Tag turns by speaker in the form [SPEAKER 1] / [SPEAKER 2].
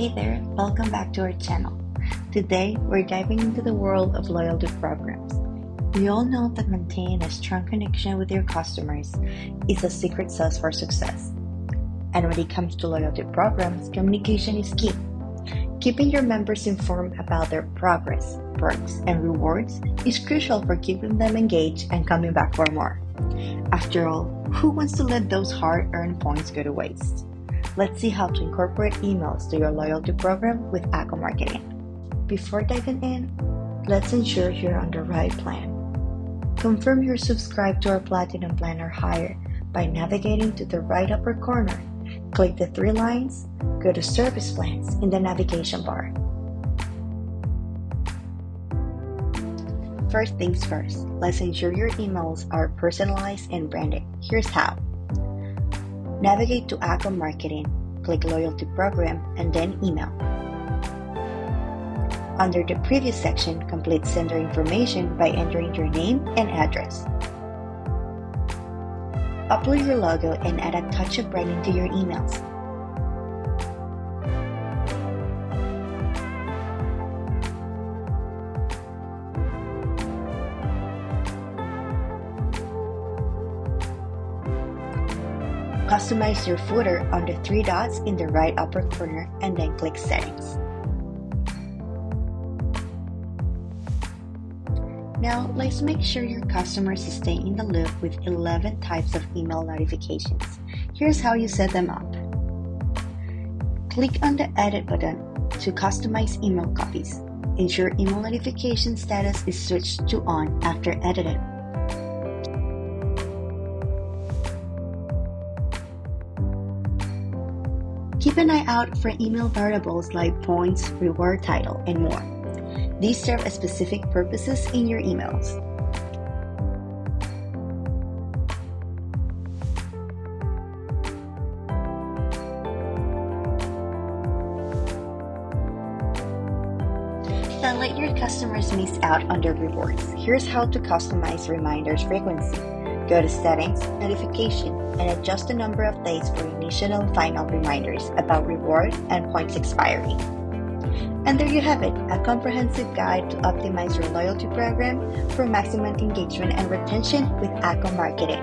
[SPEAKER 1] Hey there, welcome back to our channel. Today, we're diving into the world of loyalty programs. We all know that maintaining a strong connection with your customers is a secret sauce for success. And when it comes to loyalty programs, communication is key. Keeping your members informed about their progress, perks, and rewards is crucial for keeping them engaged and coming back for more. After all, who wants to let those hard-earned points go to waste? Let's see how to incorporate emails to your loyalty program with Akohub marketing. Before diving in, let's ensure you're on the right plan. Confirm you're subscribed to our Platinum plan or higher by navigating to the right upper corner. Click the three lines, go to Service Plans in the navigation bar. First things first, let's ensure your emails are personalized and branded. Here's how. Navigate to Akohub Marketing, click Loyalty Program, and then Email. Under the Previous section, complete sender information by entering your name and address. Upload your logo and add a touch of branding to your emails. Customize your footer on the three dots in the right upper corner and then click Settings. Now, let's make sure your customers stay in the loop with 11 types of email notifications. Here's how you set them up. Click on the Edit button to customize email copies. Ensure email notification status is switched to On after editing. Keep an eye out for email variables like points, reward title, and more. These serve as specific purposes in your emails. Don't let your customers miss out on their rewards. Here's how to customize reminders frequency. Go to Settings, Notification, and adjust the number of days for initial and final reminders about reward and points expiry. And there you have it, a comprehensive guide to optimize your loyalty program for maximum engagement and retention with Akohub marketing.